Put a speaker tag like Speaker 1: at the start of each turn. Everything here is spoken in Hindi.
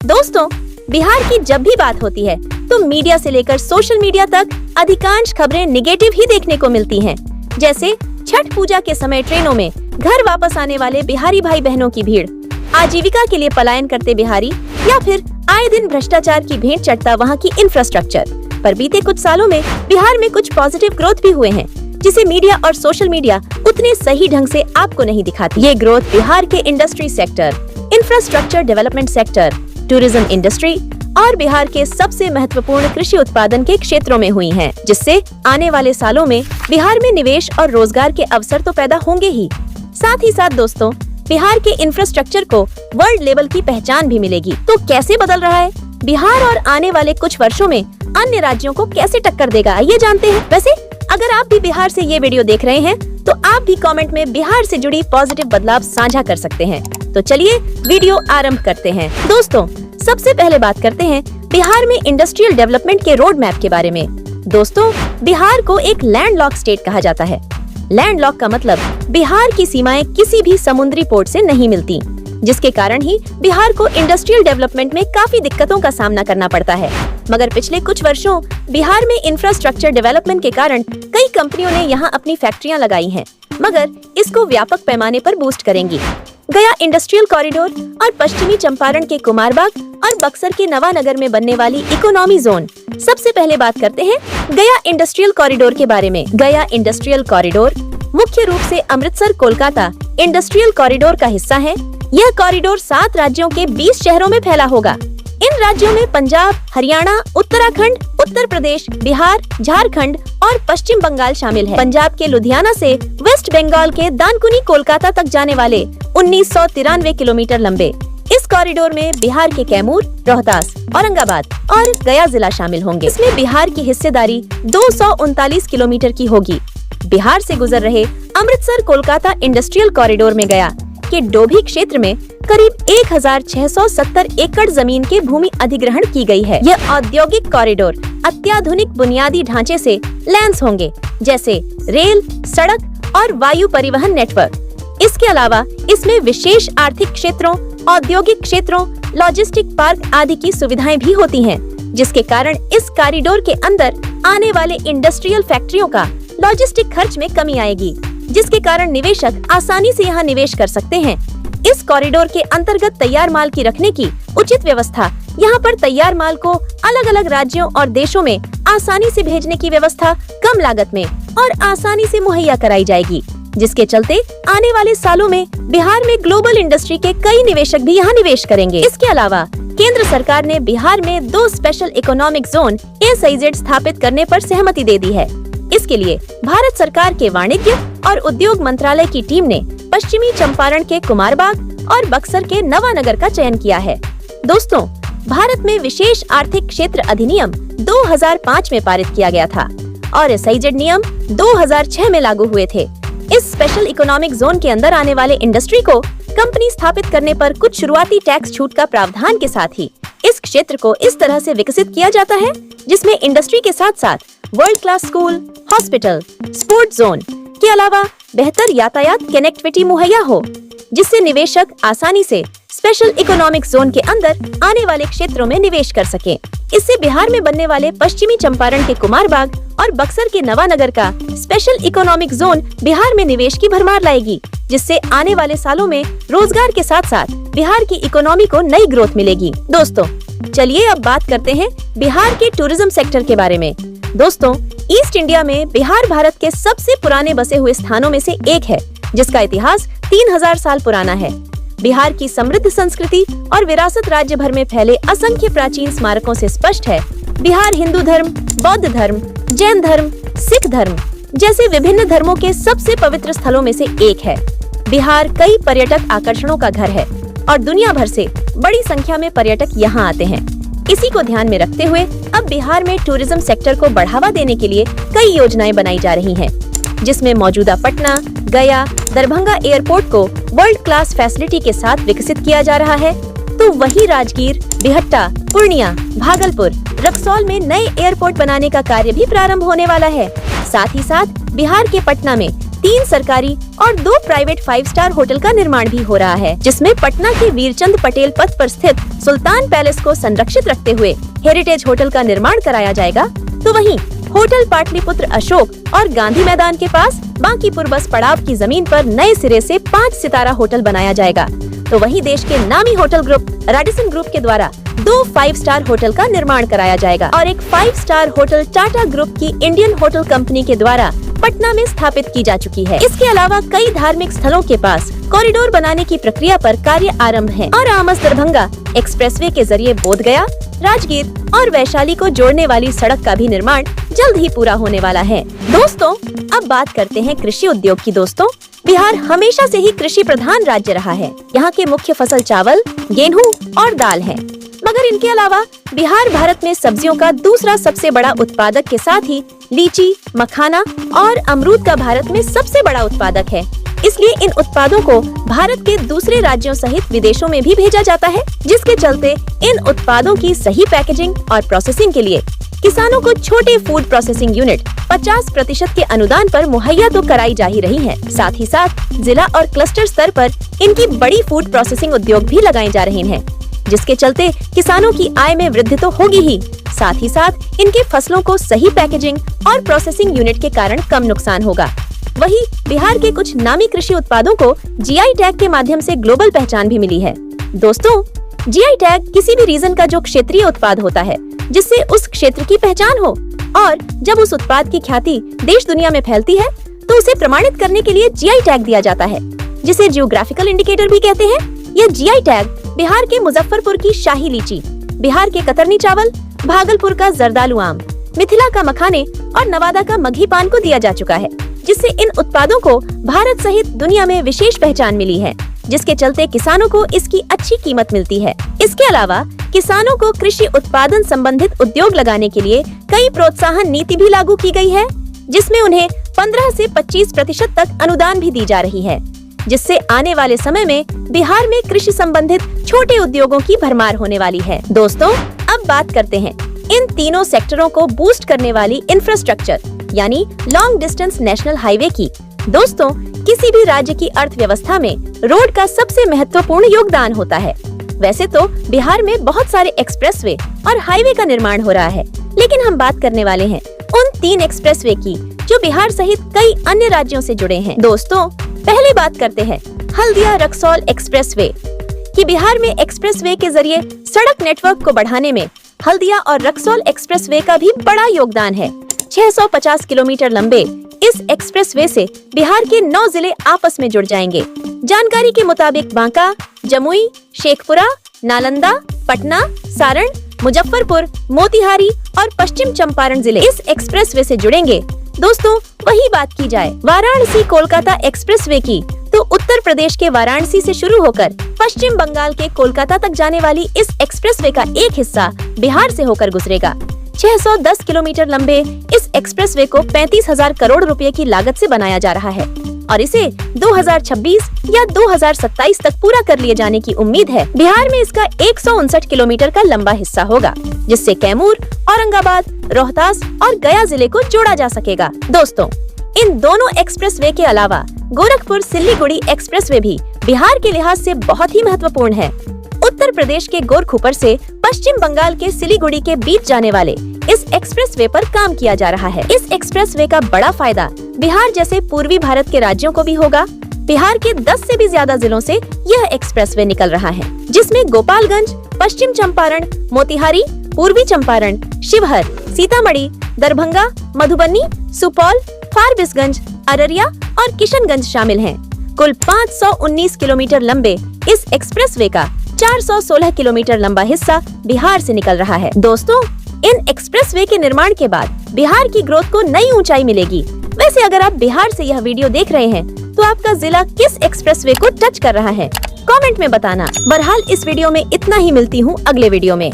Speaker 1: दोस्तों, बिहार की जब भी बात होती है तो मीडिया से लेकर सोशल मीडिया तक अधिकांश खबरें निगेटिव ही देखने को मिलती हैं। जैसे छठ पूजा के समय ट्रेनों में घर वापस आने वाले बिहारी भाई बहनों की भीड़, आजीविका के लिए पलायन करते बिहारी, या फिर आए दिन भ्रष्टाचार की भेंट चढ़ता वहाँ की इंफ्रास्ट्रक्चर। पर बीते कुछ सालों में बिहार में कुछ पॉजिटिव ग्रोथ भी हुए हैं, जिसे मीडिया और सोशल मीडिया उतने सही ढंग से आपको नहीं दिखाती। ये ग्रोथ बिहार के industry sector, infrastructure development sector, tourism industry और बिहार के सबसे महत्वपूर्ण कृषि उत्पादन के क्षेत्रों में हुई हैं, जिससे आने वाले सालों में बिहार में निवेश और रोजगार के अवसर तो पैदा होंगे ही साथ दोस्तों, बिहार के इंफ्रास्ट्रक्चर को वर्ल्ड लेवल की पहचान भी मिलेगी। तो कैसे बदल रहा है बिहार और आने वाले कुछ वर्षों में अन्य राज्यों को कैसे टक्कर देगा, आइए जानते हैं। वैसे अगर आप भी बिहार से ये वीडियो देख रहे हैं तो आप भी कमेंट में बिहार से जुड़ी पॉजिटिव बदलाव साझा कर सकते हैं। तो चलिए वीडियो आरंभ करते हैं। दोस्तों, सबसे पहले बात करते हैं बिहार में इंडस्ट्रियल डेवलपमेंट के रोड मैप के बारे में। दोस्तों, बिहार को एक लैंडलॉक स्टेट कहा जाता है। लैंडलॉक का मतलब बिहार की सीमाएं किसी भी समुद्री पोर्ट से नहीं मिलती, जिसके कारण ही बिहार को इंडस्ट्रियल डेवलपमेंट में काफी दिक्कतों का सामना करना पड़ता है। मगर पिछले कुछ वर्षों बिहार में इंफ्रास्ट्रक्चर डेवलपमेंट के कारण कई कंपनियों ने यहाँ अपनी फैक्ट्रियाँ लगाई हैं, मगर इसको व्यापक पैमाने पर बूस्ट करेंगी। गया इंडस्ट्रियल कॉरिडोर और पश्चिमी चंपारण के कुमारबाग और बक्सर के नवानगर में बनने वाली इकोनॉमी जोन। सबसे पहले बात करते हैं गया इंडस्ट्रियल कॉरिडोर के बारे में। गया इंडस्ट्रियल कॉरिडोर मुख्य रूप से अमृतसर कोलकाता इंडस्ट्रियल कॉरिडोर का हिस्सा है। यह कॉरिडोर 7 राज्यों के 20 शहरों में फैला होगा। इन राज्यों में पंजाब, हरियाणा, उत्तराखंड, उत्तर प्रदेश, बिहार, झारखंड और पश्चिम बंगाल शामिल है। पंजाब के लुधियाना से वेस्ट बंगाल के दानकुनी कोलकाता तक जाने वाले 1993 किलोमीटर लंबे इस कॉरिडोर में बिहार के कैमूर, रोहतास, औरंगाबाद और गया जिला शामिल होंगे। इसमें बिहार की हिस्सेदारी 239 किलोमीटर की होगी। बिहार से गुजर रहे अमृतसर कोलकाता इंडस्ट्रियल कॉरिडोर में गया के डोभी क्षेत्र में करीब 1670 एकड़ जमीन के भूमि अधिग्रहण की गई है। यह औद्योगिक कॉरिडोर अत्याधुनिक बुनियादी ढांचे से लैंस होंगे, जैसे रेल, सड़क और वायु परिवहन नेटवर्क। इसके अलावा इसमें विशेष आर्थिक क्षेत्रों, औद्योगिक क्षेत्रों, लॉजिस्टिक पार्क आदि की सुविधाएं भी होती हैं, जिसके कारण इस कॉरिडोर के अंदर आने वाले इंडस्ट्रियल फैक्ट्रियों का लॉजिस्टिक खर्च में कमी आएगी, जिसके कारण निवेशक आसानी से यहाँ निवेश कर सकते हैं। इस कॉरिडोर के अंतर्गत तैयार माल की रखने की उचित व्यवस्था, यहाँ पर तैयार माल को अलग अलग राज्यों और देशों में आसानी से भेजने की व्यवस्था कम लागत में और आसानी से मुहैया कराई जाएगी, जिसके चलते आने वाले सालों में बिहार में ग्लोबल इंडस्ट्री के कई निवेशक भी यहाँ निवेश करेंगे। इसके अलावा केंद्र सरकार ने बिहार में 2 स्पेशल इकोनॉमिक जोन (SEZ) स्थापित करने पर सहमति दे दी है। इसके लिए भारत सरकार के वाणिज्य और उद्योग मंत्रालय की टीम ने पश्चिमी चंपारण के कुमारबाग और बक्सर के नवानगर का चयन किया है। दोस्तों, भारत में विशेष आर्थिक क्षेत्र अधिनियम 2005 में पारित किया गया था और SEZ नियम 2006 में लागू हुए थे। इस स्पेशल इकोनॉमिक जोन के अंदर आने वाले इंडस्ट्री को कंपनी स्थापित करने पर कुछ शुरुआती टैक्स छूट का प्रावधान के साथ ही इस क्षेत्र को इस तरह से विकसित किया जाता है, जिसमें इंडस्ट्री के साथ साथ world class school, hospital, sport zone के अलावा बेहतर यातायात कनेक्टिविटी मुहैया हो, जिससे निवेशक आसानी से स्पेशल इकोनॉमिक जोन के अंदर आने वाले क्षेत्रों में निवेश कर सके। इससे बिहार में बनने वाले पश्चिमी चंपारण के कुमारबाग और बक्सर के नवानगर का स्पेशल इकोनॉमिक जोन बिहार में निवेश की भरमार लाएगी, जिससे आने वाले सालों में रोजगार के साथ साथ बिहार की इकोनॉमी को नई ग्रोथ मिलेगी। दोस्तों, चलिए अब बात करते हैं बिहार के टूरिज्म सेक्टर के बारे में। दोस्तों, ईस्ट इंडिया में बिहार भारत के सबसे पुराने बसे हुए स्थानों में से एक है, जिसका इतिहास 3000 साल पुराना है। बिहार की समृद्ध संस्कृति और विरासत राज्य भर में फैले असंख्य प्राचीन स्मारकों से स्पष्ट है। बिहार हिंदू धर्म, बौद्ध धर्म, जैन धर्म, सिख धर्म जैसे विभिन्न धर्मों के सबसे पवित्र स्थलों में से एक है। बिहार कई पर्यटक आकर्षणों का घर है और दुनिया भर से बड़ी संख्या में पर्यटक यहाँ आते हैं। इसी को ध्यान में रखते हुए अब बिहार में टूरिज्म सेक्टर को बढ़ावा देने के लिए कई योजनाएं बनाई जा रही हैं, जिसमें मौजूदा पटना, गया, दरभंगा एयरपोर्ट को वर्ल्ड क्लास फैसिलिटी के साथ विकसित किया जा रहा है, तो वहीं राजगीर, बिहट्टा, पूर्णिया, भागलपुर, रक्सौल में नए एयरपोर्ट बनाने का कार्य भी प्रारंभ होने वाला है। साथ ही साथ बिहार के पटना में 3 सरकारी और 2 प्राइवेट 5 स्टार होटल का निर्माण भी हो रहा है, जिसमें पटना के वीरचंद पटेल पथ पर स्थित सुल्तान पैलेस को संरक्षित रखते हुए हेरिटेज होटल का निर्माण कराया जाएगा। तो वहीं होटल पाटलिपुत्र अशोक और गांधी मैदान के पास बांकीपुर बस पड़ाव की जमीन पर नए सिरे से 5 सितारा होटल बनाया जाएगा। तो वहीं देश के नामी होटल ग्रुप रेडिसन ग्रुप के द्वारा 2 5 स्टार होटल का निर्माण कराया जाएगा और एक 5 स्टार होटल टाटा ग्रुप की इंडियन होटल कंपनी के द्वारा पटना में स्थापित की जा चुकी है। इसके अलावा कई धार्मिक स्थलों के पास कॉरिडोर बनाने की प्रक्रिया पर कार्य आरंभ है और आमस दरभंगा एक्सप्रेसवे के जरिए बोधगया, राजगीर और वैशाली को जोड़ने वाली सड़क का भी निर्माण जल्द ही पूरा होने वाला है। दोस्तों, अब बात करते हैं कृषि उद्योग की। दोस्तों, बिहार हमेशा से ही कृषि प्रधान राज्य रहा है। यहाँ के मुख्य फसल चावल, गेहूं और दाल है। मगर इनके अलावा बिहार भारत में सब्जियों का दूसरा सबसे बड़ा उत्पादक के साथ ही लीची, मखाना और अमरूद का भारत में सबसे बड़ा उत्पादक है। इसलिए इन उत्पादों को भारत के दूसरे राज्यों सहित विदेशों में भी भेजा जाता है, जिसके चलते इन उत्पादों की सही पैकेजिंग और प्रोसेसिंग के लिए किसानों को छोटे फूड प्रोसेसिंग यूनिट 50% के अनुदान पर मुहैया तो कराई जा ही रही है। साथ ही साथ जिला और क्लस्टर स्तर पर इनकी बड़ी फूड प्रोसेसिंग उद्योग भी लगाए जा रहे हैं, जिसके चलते किसानों की आय में वृद्धि तो होगी ही, साथ ही साथ इनके फसलों को सही पैकेजिंग और प्रोसेसिंग यूनिट के कारण कम नुकसान होगा। वहीं बिहार के कुछ नामी कृषि उत्पादों को जीआई टैग के माध्यम से ग्लोबल पहचान भी मिली है। दोस्तों, जीआई टैग किसी भी रीजन का जो क्षेत्रीय उत्पाद होता है, जिससे उस क्षेत्र की पहचान हो, और जब उस उत्पाद की ख्याति देश दुनिया में फैलती है तो उसे प्रमाणित करने के लिए जीआई टैग दिया जाता है, जिसे जियोग्राफिकल इंडिकेटर भी कहते हैं। यह जीआई टैग बिहार के मुजफ्फरपुर की शाही लीची, बिहार के कतरनी चावल, भागलपुर का जर्दालू आम, मिथिला का मखाने और नवादा का मघी पान को दिया जा चुका है, जिससे इन उत्पादों को भारत सहित दुनिया में विशेष पहचान मिली है, जिसके चलते किसानों को इसकी अच्छी कीमत मिलती है। इसके अलावा किसानों को कृषि उत्पादन संबंधित उद्योग लगाने के लिए कई प्रोत्साहन नीति भी लागू की गई है, जिसमें उन्हें 15 से 25% तक अनुदान भी दी जा रही है, जिससे आने वाले समय में बिहार में कृषि संबंधित छोटे उद्योगों की भरमार होने वाली है। दोस्तों, अब बात करते हैं इन तीनों सेक्टरों को बूस्ट करने वाली इंफ्रास्ट्रक्चर यानी लॉन्ग डिस्टेंस नेशनल हाईवे की। दोस्तों, किसी भी राज्य की अर्थव्यवस्था में रोड का सबसे महत्वपूर्ण योगदान होता है। वैसे तो बिहार में बहुत सारे एक्सप्रेसवे और हाईवे का निर्माण हो रहा है, लेकिन हम बात करने वाले हैं उन 3 एक्सप्रेसवे की जो बिहार सहित कई अन्य राज्यों से जुड़े हैं। दोस्तों, पहले बात करते हैं हल्दिया रक्सौल एक्सप्रेसवे की। बिहार में एक्सप्रेसवे के जरिए सड़क नेटवर्क को बढ़ाने में हल्दिया और रक्सौल एक्सप्रेसवे का भी बड़ा योगदान है। 650 किलोमीटर लंबे इस एक्सप्रेसवे से बिहार के 9 जिले आपस में जुड़ जाएंगे। जानकारी के मुताबिक बांका, जमुई, शेखपुरा, नालंदा, पटना, सारण, मुजफ्फरपुर, मोतिहारी और पश्चिम चंपारण जिले इस एक्सप्रेसवे से जुड़ेंगे। दोस्तों, वही बात की जाए वाराणसी कोलकाता एक्सप्रेसवे की, तो उत्तर प्रदेश के वाराणसी से शुरू होकर पश्चिम बंगाल के कोलकाता तक जाने वाली इस एक्सप्रेसवे का एक हिस्सा बिहार से होकर गुजरेगा। 610 किलोमीटर लंबे इस एक्सप्रेसवे को 35,000 करोड़ रुपए की लागत से बनाया जा रहा है और इसे 2026 या 2027 तक पूरा कर लिए जाने की उम्मीद है। बिहार में इसका 159 किलोमीटर का लंबा हिस्सा होगा, जिससे कैमूर, औरंगाबाद, रोहतास और गया जिले को जोड़ा जा सकेगा। दोस्तों, इन दोनों एक्सप्रेसवे के अलावा गोरखपुर सिल्लीगुड़ी एक्सप्रेसवे भी बिहार के लिहाज से बहुत ही महत्वपूर्ण है। उत्तर प्रदेश के गोरखपुर से पश्चिम बंगाल के सिलीगुड़ी के बीच जाने वाले इस एक्सप्रेसवे पर काम किया जा रहा है। इस एक्सप्रेसवे का बड़ा फायदा बिहार जैसे पूर्वी भारत के राज्यों को भी होगा। बिहार के 10 से भी ज्यादा जिलों से यह एक्सप्रेसवे निकल रहा है, जिसमें गोपालगंज, पश्चिम चंपारण, मोतिहारी, पूर्वी चंपारण, शिवहर, सीतामढ़ी, दरभंगा, मधुबनी, सुपौल, फारबिसगंज, अररिया और किशनगंज शामिल हैं। कुल 519 किलोमीटर लंबे इस एक्सप्रेसवे का 416 किलोमीटर लंबा हिस्सा बिहार से निकल रहा है। दोस्तों, इन एक्सप्रेसवे के निर्माण के बाद बिहार की ग्रोथ को नई ऊंचाई मिलेगी। वैसे अगर आप बिहार से यह वीडियो देख रहे हैं तो आपका जिला किस एक्सप्रेसवे को टच कर रहा है, कमेंट में बताना। बहरहाल इस वीडियो में इतना ही, मिलती हूँ अगले वीडियो में।